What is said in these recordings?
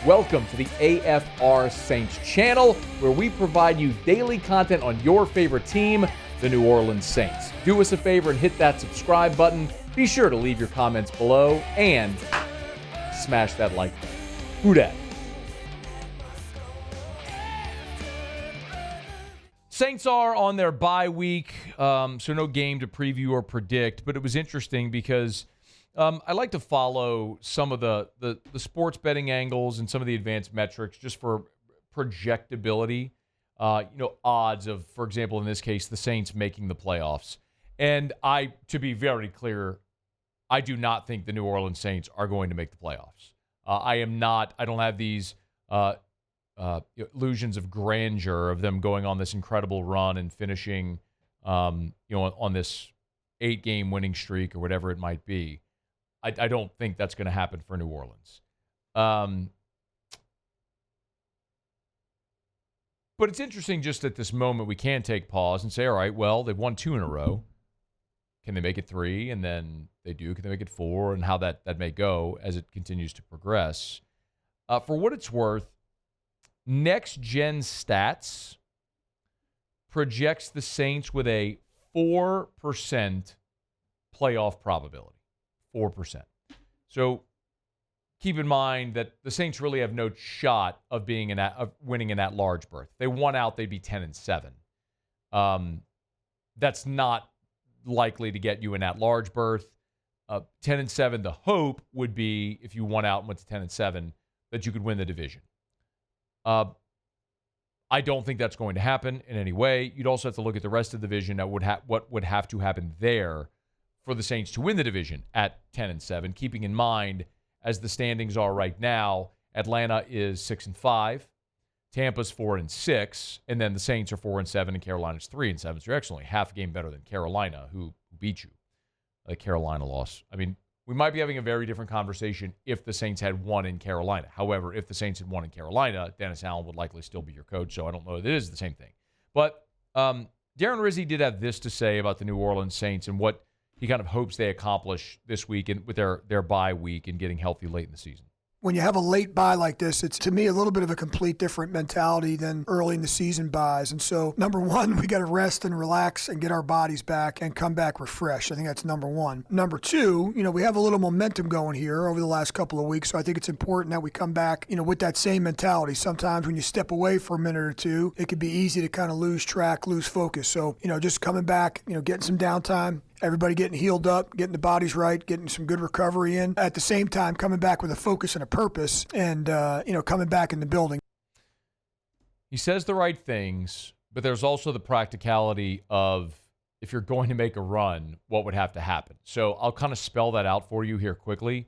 Welcome to the AFR Saints channel, where we provide you daily content on your favorite team, the New Orleans Saints. Do us a favor and hit that subscribe button. Be sure to leave your comments below and smash that like button. Who dat? Saints are on their bye week, so no game to preview or predict, but it was interesting because I like to follow some of the sports betting angles and some of the advanced metrics just for projectability, odds of, for example, in this case, the Saints making the playoffs. And to be very clear, I do not think the New Orleans Saints are going to make the playoffs. I don't have these illusions of grandeur of them going on this incredible run and finishing, on this 8-game winning streak or whatever it might be. I don't think that's going to happen for New Orleans. But it's interesting just at this moment we can take pause and say, all right, well, they've won 2 in a row. Can they make it 3? And then they do. Can they make it 4? And how that may go as it continues to progress. For what it's worth, Next Gen Stats projects the Saints with a 4% playoff probability. 4%. So keep in mind that the Saints really have no shot of winning in that large berth. If they won out, they'd be 10-7. That's not likely to get you in that large berth. 10-7. The hope would be if you won out and went to 10-7 that you could win the division. I don't think that's going to happen in any way. You'd also have to look at the rest of the division. What would have to happen there for the Saints to win the division at 10-7, keeping in mind, as the standings are right now, Atlanta is 6-5, Tampa's 4-6, and then the Saints are 4-7, and Carolina's 3-7. So you're actually only half a game better than Carolina, who beat you. The Carolina loss. I mean, we might be having a very different conversation if the Saints had won in Carolina. However, if the Saints had won in Carolina, Dennis Allen would likely still be your coach, so I don't know if it is the same thing. But Darren Rizzi did have this to say about the New Orleans Saints and what he kind of hopes they accomplish this week and with their bye week and getting healthy late in the season. When you have a late bye like this, it's, to me, a little bit of a complete different mentality than early in the season buys. And so, number one, we got to rest and relax and get our bodies back and come back refreshed. I think that's number one. Number two, we have a little momentum going here over the last couple of weeks, so I think it's important that we come back, with that same mentality. Sometimes when you step away for a minute or two, it can be easy to kind of lose track, lose focus. So, just coming back, getting some downtime, everybody getting healed up, getting the bodies right, getting some good recovery in. At the same time, coming back with a focus and a purpose and, coming back in the building. He says the right things, but there's also the practicality of if you're going to make a run, what would have to happen. So I'll kind of spell that out for you here quickly.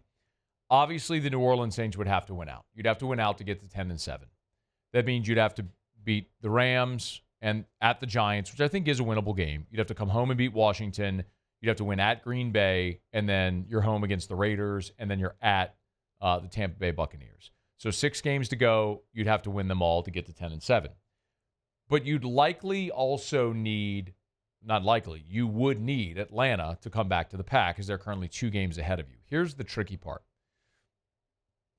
Obviously, the New Orleans Saints would have to win out. You'd have to win out to get to 10-7. That means you'd have to beat the Rams and at the Giants, which I think is a winnable game. You'd have to come home and beat Washington. You'd have to win at Green Bay, and then you're home against the Raiders, and then you're at the Tampa Bay Buccaneers. So 6 games to go. You'd have to win them all to get to 10-7. But you'd likely also need, you would need Atlanta to come back to the pack because they're currently 2 games ahead of you. Here's the tricky part.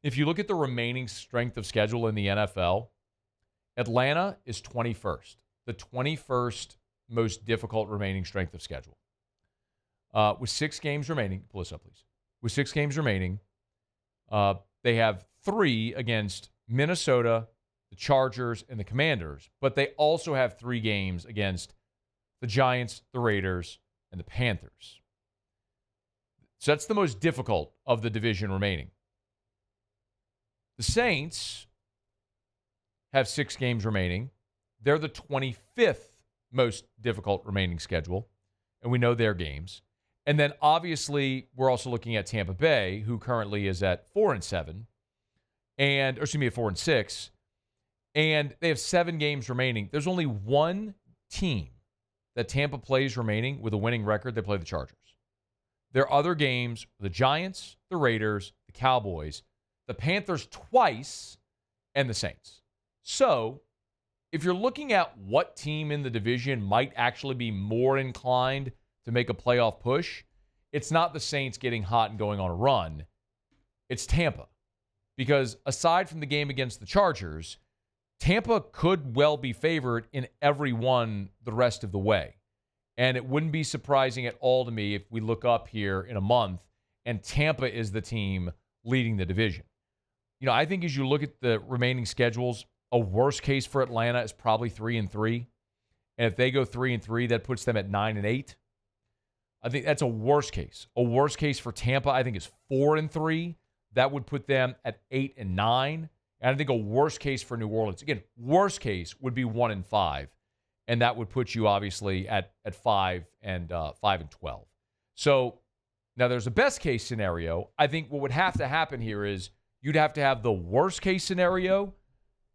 If you look at the remaining strength of schedule in the NFL, Atlanta is 21st, the 21st most difficult remaining strength of schedule. With 6 games remaining, pull this up, please. With 6 games remaining, they have 3 against Minnesota, the Chargers, and the Commanders, but they also have 3 games against the Giants, the Raiders, and the Panthers. So that's the most difficult of the division remaining. The Saints have 6 games remaining. They're the 25th most difficult remaining schedule, and we know their games. And then, obviously, we're also looking at Tampa Bay, who currently is at 4-7, at 4-6, and they have 7 games remaining. There's only one team that Tampa plays remaining with a winning record. They play the Chargers. Their other games, the Giants, the Raiders, the Cowboys, the Panthers twice, and the Saints. So, if you're looking at what team in the division might actually be more inclined to make a playoff push, it's not the Saints getting hot and going on a run. It's Tampa. Because aside from the game against the Chargers, Tampa could well be favored in every one the rest of the way. And it wouldn't be surprising at all to me if we look up here in a month and Tampa is the team leading the division. I think as you look at the remaining schedules, a worst case for Atlanta is probably 3-3. And if they go 3-3, that puts them at 9-8. I think that's a worst case. A worst case for Tampa, I think, is 4-3. That would put them at 8-9. And I think a worst case for New Orleans, again, worst case would be 1-5. And that would put you obviously at 5-12. So now there's a best case scenario. I think what would have to happen here is you'd have to have the worst case scenario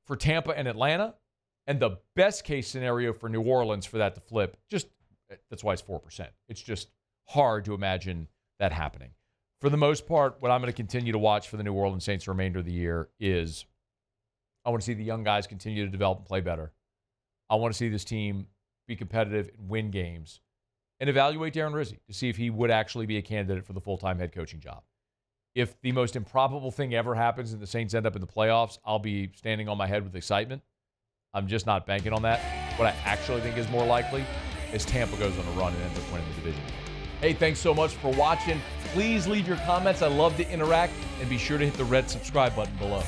for Tampa and Atlanta and the best case scenario for New Orleans for that to flip. That's why it's 4%. It's just hard to imagine that happening. For the most part, what I'm going to continue to watch for the New Orleans Saints the remainder of the year is I want to see the young guys continue to develop and play better. I want to see this team be competitive and win games and evaluate Darren Rizzi to see if he would actually be a candidate for the full-time head coaching job. If the most improbable thing ever happens and the Saints end up in the playoffs, I'll be standing on my head with excitement. I'm just not banking on that. What I actually think is more likely is Tampa goes on a run and ends up winning the division. Hey, thanks so much for watching. Please leave your comments. I love to interact. And be sure to hit the red subscribe button below.